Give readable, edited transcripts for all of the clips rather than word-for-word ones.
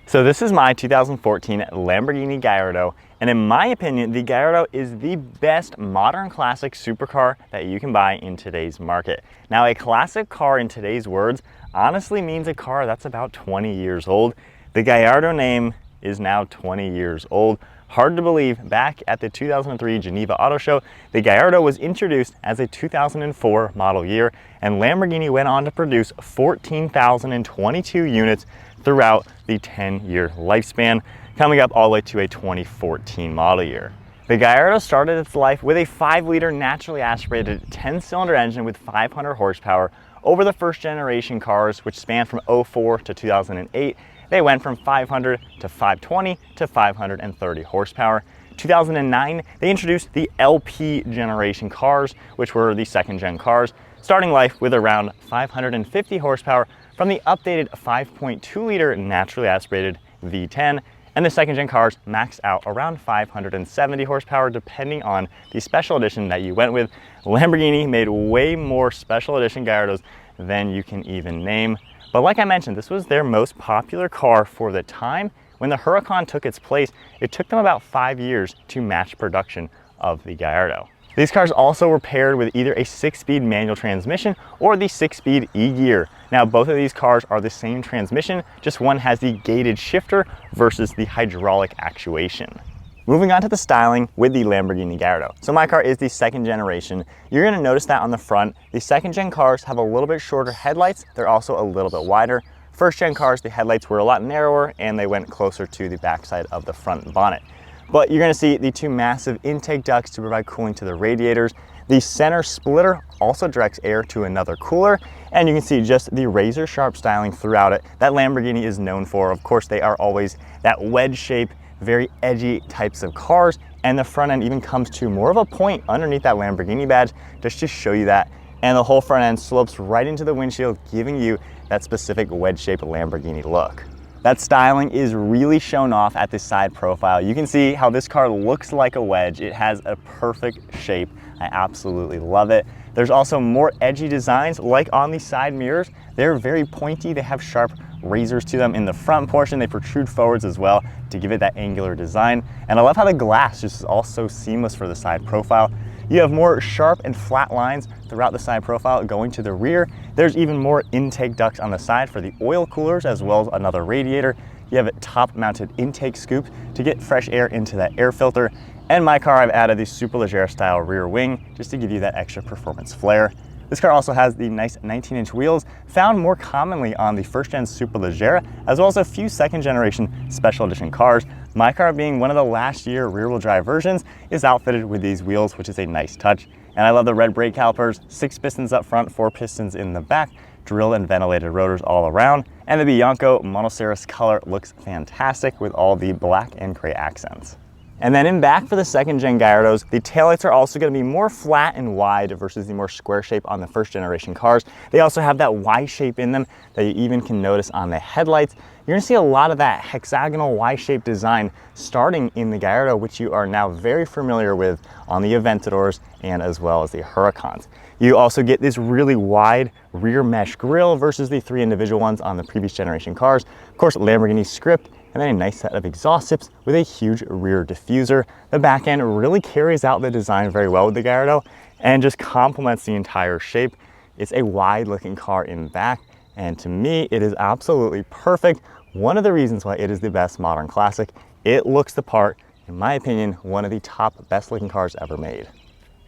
So this is my 2014 Lamborghini Gallardo, and in my opinion, the Gallardo is the best modern classic supercar that you can buy in today's market. Now, a classic car in today's words honestly means a car that's about 20 years old. The Gallardo name is now 20 years old. Hard to believe, back at the 2003 Geneva Auto Show, the Gallardo was introduced as a 2004 model year, and Lamborghini went on to produce 14,022 units throughout the 10-year lifespan, coming up all the way to a 2014 model year. The Gallardo started its life with a 5-liter naturally aspirated 10-cylinder engine with 500 horsepower. Over the first generation cars, which spanned from 2004 to 2008, they went from 500 to 520 to 530 horsepower. 2009, they introduced the LP generation cars, which were the second gen cars, starting life with around 550 horsepower from the updated 5.2-liter naturally aspirated V10, and the second gen cars maxed out around 570 horsepower depending on the special edition that you went with. Lamborghini made way more special edition Gallardos than you can even name. But like I mentioned, this was their most popular car for the time. When the Huracan took its place, it took them about 5 years to match production of the Gallardo. These cars also were paired with either a 6-speed manual transmission or the 6-speed e-gear. Now, both of these cars are the same transmission, just one has the gated shifter versus the hydraulic actuation. Moving on to the styling with the Lamborghini Gallardo. So my car is the second generation. You're gonna notice that on the front, the second gen cars have a little bit shorter headlights. They're also a little bit wider. First gen cars, the headlights were a lot narrower and they went closer to the backside of the front bonnet. But you're gonna see the two massive intake ducts to provide cooling to the radiators. The center splitter also directs air to another cooler, and you can see just the razor sharp styling throughout it that Lamborghini is known for. Of course, they are always that wedge shape, very edgy types of cars, and the front end even comes to more of a point underneath that Lamborghini badge just to show you that. And the whole front end slopes right into the windshield, giving you that specific wedge-shaped Lamborghini look. That styling is really shown off at the side profile. You can see how this car looks like a wedge. It has a perfect shape. I absolutely love it. There's also more edgy designs, like on the side mirrors. They're very pointy. They have sharp razors to them in the front portion. They protrude forwards as well to give it that angular design. And I love how the glass just is also seamless for the side profile. You have more sharp and flat lines throughout the side profile going to the rear. There's even more intake ducts on the side for the oil coolers, as well as another radiator. You have a top mounted intake scoop to get fresh air into that air filter. And my car, I've added the Superleggera style rear wing just to give you that extra performance flair. This car also has the nice 19-inch wheels found more commonly on the first-gen Superleggera, as well as a few second-generation special edition cars. My car, being one of the last year rear-wheel drive versions, is outfitted with these wheels, which is a nice touch. And I love the red brake calipers, 6 pistons up front, 4 pistons in the back, drilled and ventilated rotors all around. And the Bianco Monocerus color looks fantastic with all the black and gray accents. And then in back for the second gen Gallardos, the taillights are also going to be more flat and wide versus the more square shape on the first generation cars. They also have that Y shape in them that you even can notice on the headlights. You're going to see a lot of that hexagonal Y-shaped design starting in the Gallardo, which you are now very familiar with on the Aventadors and as well as the Huracans. You also get this really wide rear mesh grille versus the 3 individual ones on the previous generation cars. Of course, Lamborghini script, and then a nice set of exhaust tips with a huge rear diffuser. The back end really carries out the design very well with the Gallardo and just complements the entire shape. It's a wide looking car in back, and to me, it is absolutely perfect. One of the reasons why it is the best modern classic. It looks the part, in my opinion, one of the top best looking cars ever made.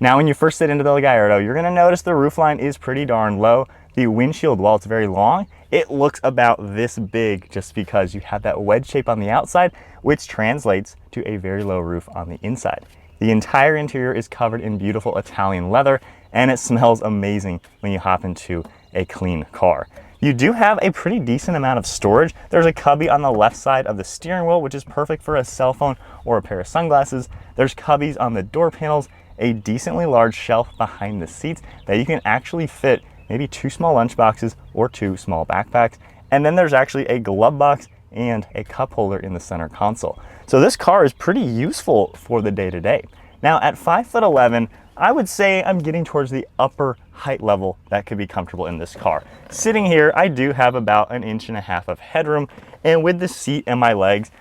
Now, when you first sit into the Gallardo, you're gonna notice the roofline is pretty darn low. The windshield, while it's very long, it looks about this big just because you have that wedge shape on the outside, which translates to a very low roof on the inside. The entire interior is covered in beautiful Italian leather, and it smells amazing when you hop into a clean car. You do have a pretty decent amount of storage. There's a cubby on the left side of the steering wheel, which is perfect for a cell phone or a pair of sunglasses. There's cubbies on the door panels, a decently large shelf behind the seats that you can actually fit maybe 2 small lunch boxes or 2 small backpacks. And then there's actually a glove box and a cup holder in the center console. So this car is pretty useful for the day-to-day. Now at 5'11", I would say I'm getting towards the upper height level that could be comfortable in this car. Sitting here, I do have about 1.5 inches of headroom, and with the seat and my legs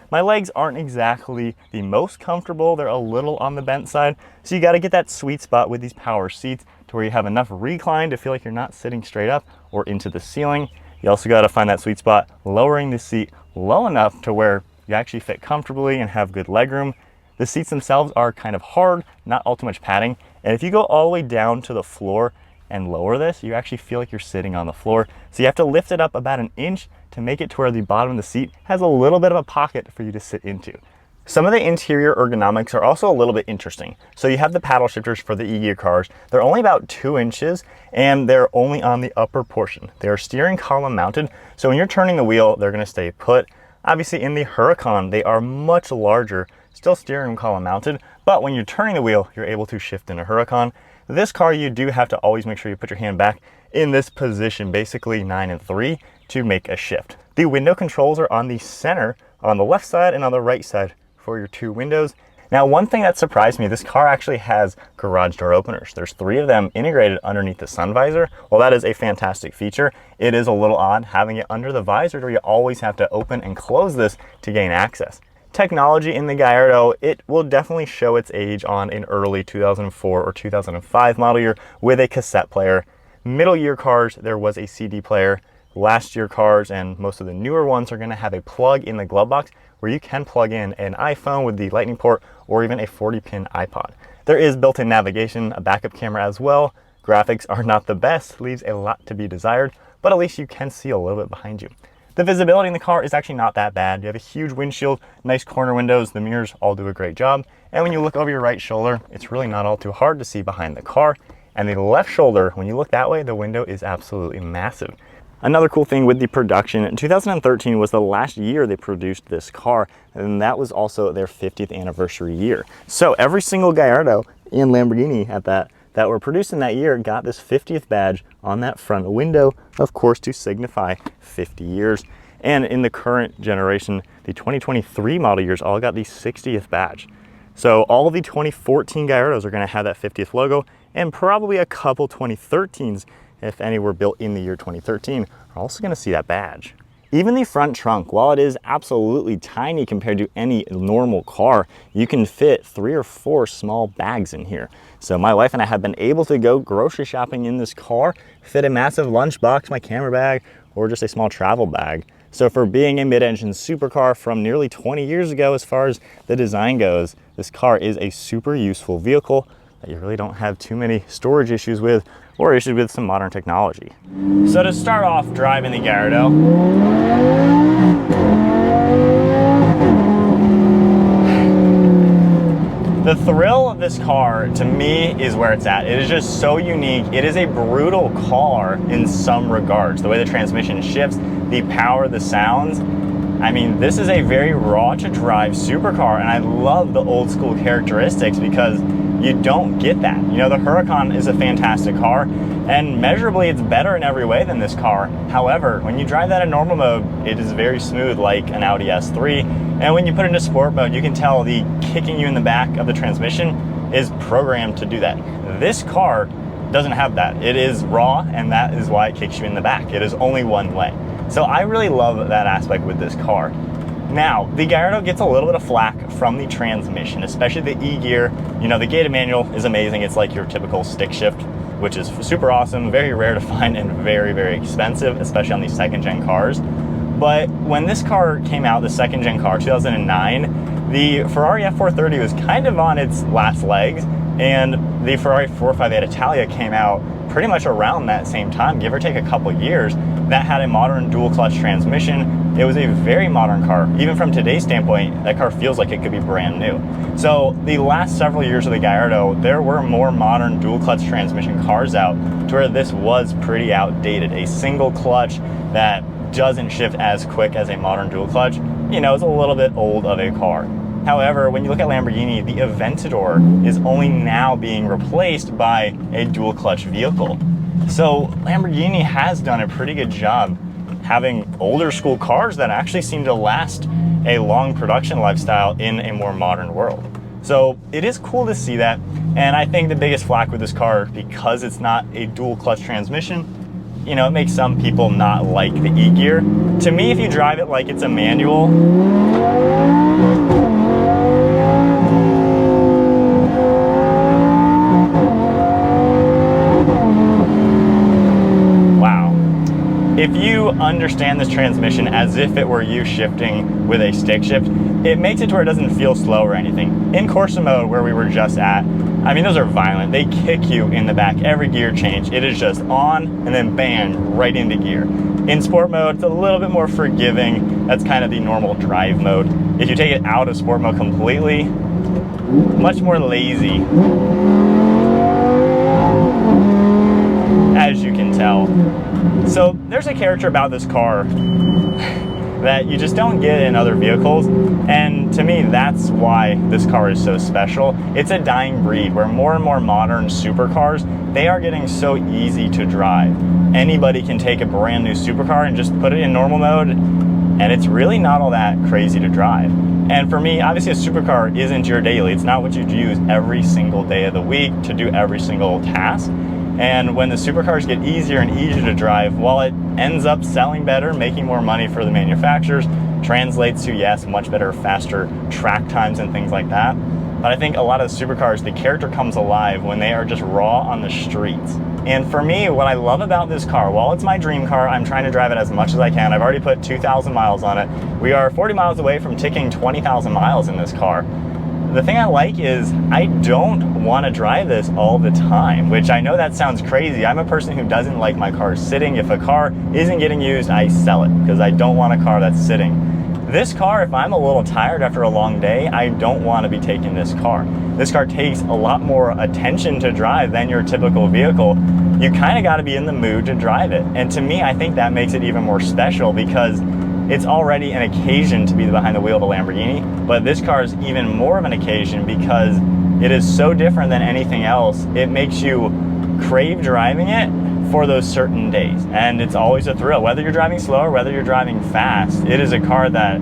aren't exactly the most comfortable. They're a little on the bent side, so you got to get that sweet spot with these power seats to where you have enough recline to feel like you're not sitting straight up or into the ceiling. You also got to find that sweet spot, lowering the seat low enough to where you actually fit comfortably and have good legroom. The seats themselves are kind of hard, not all too much padding. And if you go all the way down to the floor and lower this, you actually feel like you're sitting on the floor. So you have to lift it up about 1 inch to make it to where the bottom of the seat has a little bit of a pocket for you to sit into. Some of the interior ergonomics are also a little bit interesting. So you have the paddle shifters for the e-gear cars. They're only about 2 inches and they're only on the upper portion. They're steering column mounted. So when you're turning the wheel, they're gonna stay put. Obviously in the Huracan, they are much larger, still steering column mounted, but when you're turning the wheel, you're able to shift in a Huracan. This car, you do have to always make sure you put your hand back in this position, basically 9 and 3, to make a shift. The window controls are on the center, on the left side and on the right side for your 2 windows. Now, one thing that surprised me, this car actually has garage door openers. There's 3 of them integrated underneath the sun visor. Well, that is a fantastic feature. It is a little odd having it under the visor where you always have to open and close this to gain access. Technology in the Gallardo, it will definitely show its age on an early 2004 or 2005 model year with a cassette player. Middle year cars, there was a CD player. Last year cars and most of the newer ones are going to have a plug in the glove box where you can plug in an iPhone with the lightning port or even a 40-pin iPod. There is built-in navigation, a backup camera as well. Graphics are not the best, leaves a lot to be desired, but at least you can see a little bit behind you. The visibility in the car is actually not that bad. You have a huge windshield, nice corner windows, the mirrors all do a great job. And when you look over your right shoulder, it's really not all too hard to see behind the car. And the left shoulder, when you look that way, the window is absolutely massive. Another cool thing with the production, 2013 was the last year they produced this car, and that was also their 50th anniversary year. So every single Gallardo and Lamborghini at that were produced in that year got this 50th badge on that front window, of course, to signify 50 years. And in the current generation, the 2023 model years all got the 60th badge. So all of the 2014 Gallardos are going to have that 50th logo, and probably a couple 2013s, if any were built in the year 2013, are also going to see that badge. Even the front trunk, while it is absolutely tiny compared to any normal car, you can fit 3 or 4 small bags in here. So my wife and I have been able to go grocery shopping in this car, fit a massive lunchbox, my camera bag, or just a small travel bag. So for being a mid-engine supercar from nearly 20 years ago, as far as the design goes, this car is a super useful vehicle that you really don't have too many storage issues with or issues with some modern technology. So to start off driving the Gallardo, the thrill of this car to me is where it's at. It is just so unique. It is a brutal car in some regards. The way the transmission shifts, the power, the sounds. I mean, this is a very raw to drive supercar, and I love the old school characteristics because you don't get that. You know, the Huracan is a fantastic car, and measurably it's better in every way than this car. However, when you drive that in normal mode, it is very smooth like an Audi S3. And when you put it into sport mode, you can tell the kicking you in the back of the transmission is programmed to do that. This car doesn't have that. It is raw, and that is why it kicks you in the back. It is only one way. So I really love that aspect with this car. Now, the Gallardo gets a little bit of flack from the transmission, especially the E-gear. You know, the gated manual is amazing. It's like your typical stick shift, which is super awesome, very rare to find, and very, very expensive, especially on these second-gen cars. But when this car came out, the second-gen car, 2009, the Ferrari F430 was kind of on its last legs, and the Ferrari 458 Italia came out pretty much around that same time, give or take a couple years, that had a modern dual clutch transmission. It was a very modern car. Even from today's standpoint, that car feels like it could be brand new. So the last several years of the Gallardo, there were more modern dual clutch transmission cars out to where this was pretty outdated. A single clutch that doesn't shift as quick as a modern dual clutch, you know, it's a little bit old of a car. However, when you look at Lamborghini, the Aventador is only now being replaced by a dual clutch vehicle. So Lamborghini has done a pretty good job having older school cars that actually seem to last a long production lifestyle in a more modern world. So it is cool to see that. And I think the biggest flack with this car, because it's not a dual clutch transmission, you know, it makes some people not like the E-gear. To me, if you drive it like it's a manual, if you understand this transmission as if it were you shifting with a stick shift, it makes it to where it doesn't feel slow or anything. In Corsa mode, where we were just at, I mean, those are violent. They kick you in the back every gear change. It is just on and then bang, right into gear. In sport mode, it's a little bit more forgiving. That's kind of the normal drive mode. If you take it out of sport mode completely, much more lazy, as you can tell. So there's a character about this car that you just don't get in other vehicles, and to me that's why this car is so special. It's a dying breed where more and more modern supercars, they are getting so easy to drive. Anybody can take a brand new supercar and just put it in normal mode, and it's really not all that crazy to drive. And for me, obviously a supercar isn't your daily. It's not what you'd use every single day of the week to do every single task. And when the supercars get easier and easier to drive, while it ends up selling better, making more money for the manufacturers, translates to, yes, much better, faster track times and things like that. But I think a lot of the supercars, the character comes alive when they are just raw on the streets. And for me, what I love about this car, while it's my dream car, I'm trying to drive it as much as I can. I've already put 2,000 miles on it. We are 40 miles away from ticking 20,000 miles in this car. The thing I like is I don't want to drive this all the time, which I know that sounds crazy. I'm a person who doesn't like my car sitting. If a car isn't getting used, I sell it because I don't want a car that's sitting. This car, if I'm a little tired after a long day, I don't want to be taking this car. This car takes a lot more attention to drive than your typical vehicle. You kind of got to be in the mood to drive it. And to me, I think that makes it even more special because it's already an occasion to be behind the wheel of a Lamborghini, but this car is even more of an occasion because it is so different than anything else. It makes you crave driving it for those certain days, and it's always a thrill. Whether you're driving slow or whether you're driving fast, it is a car that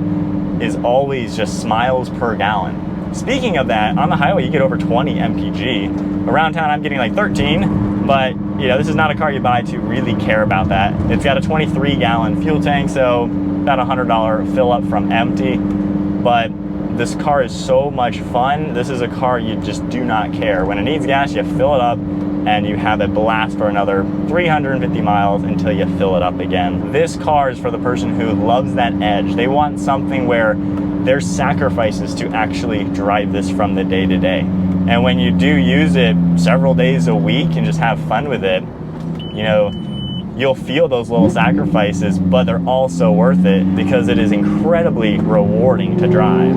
is always just smiles per gallon. Speaking of that, on the highway you get over 20 mpg. Around town I'm getting like 13, but you know, this is not a car you buy to really care about that. It's got a 23-gallon fuel tank, so about $100 fill up from empty, but this car is so much fun. This is a car you just do not care. When it needs gas, you fill it up and you have it blast for another 350 miles until you fill it up again. This car is for the person who loves that edge. They want something where there's sacrifices to actually drive this from the day to day. And when you do use it several days a week and just have fun with it, you know, you'll feel those little sacrifices, but they're also worth it because it is incredibly rewarding to drive.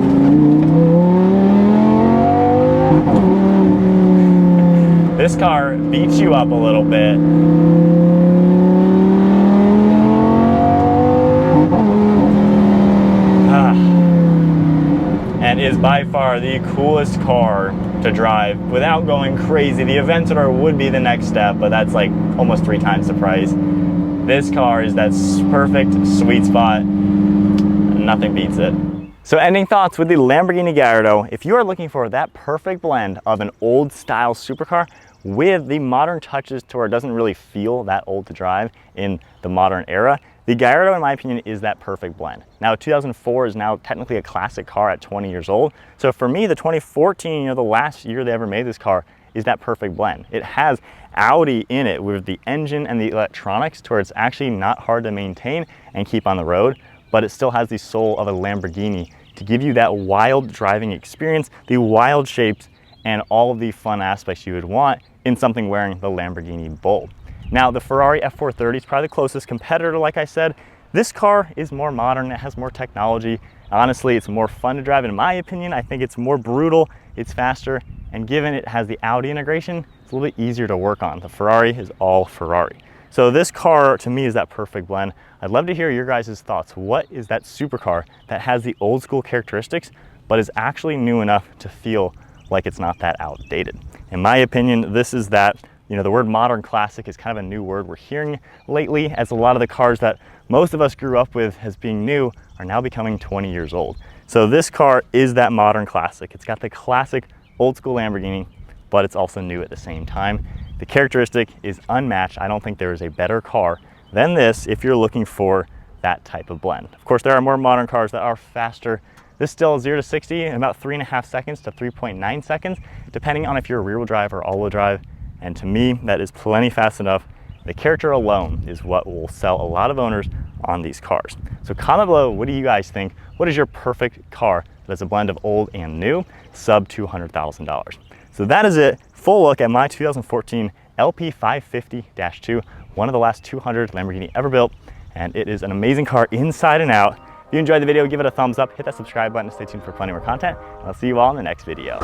This car beats you up a little bit. And is by far the coolest car to drive without going crazy. The Aventador would be the next step, but that's like almost 3 times the price. This car is that perfect sweet spot. Nothing beats it. So ending thoughts with the Lamborghini Gallardo. If you are looking for that perfect blend of an old style supercar with the modern touches to where it doesn't really feel that old to drive in the modern era, the Gallardo, in my opinion, is that perfect blend. Now, 2004 is now technically a classic car at 20 years old. So for me, the 2014, you know, the last year they ever made this car, is that perfect blend. It has Audi in it with the engine and the electronics to where it's actually not hard to maintain and keep on the road, but it still has the soul of a Lamborghini to give you that wild driving experience, the wild shapes, and all of the fun aspects you would want in something wearing the Lamborghini Bull. Now, the Ferrari F430 is probably the closest competitor, like I said. This car is more modern, it has more technology. Honestly, it's more fun to drive in my opinion. I think it's more brutal, it's faster, and given it has the Audi integration, it's a little bit easier to work on. The Ferrari is all Ferrari. So this car, to me, is that perfect blend. I'd love to hear your guys' thoughts. What is that supercar that has the old school characteristics, but is actually new enough to feel like it's not that outdated? In my opinion, this is that. You know, the word modern classic is kind of a new word we're hearing lately, as a lot of the cars that most of us grew up with as being new are now becoming 20 years old. So this car is that modern classic. It's got the classic old school Lamborghini, but it's also new at the same time. The characteristic is unmatched. I don't think there is a better car than this if you're looking for that type of blend. Of course, there are more modern cars that are faster. This still is 0 to 60 in about 3.5 seconds to 3.9 seconds, depending on if you're rear wheel drive or all wheel drive. And to me, that is plenty fast enough. The character alone is what will sell a lot of owners on these cars. So comment below, what do you guys think? What is your perfect car that's a blend of old and new, sub $200,000? So that is it. Full look at my 2014 LP550-2, one of the last 200 Lamborghini ever built. And it is an amazing car inside and out. If you enjoyed the video, give it a thumbs up, hit that subscribe button to stay tuned for plenty more content. And I'll see you all in the next video.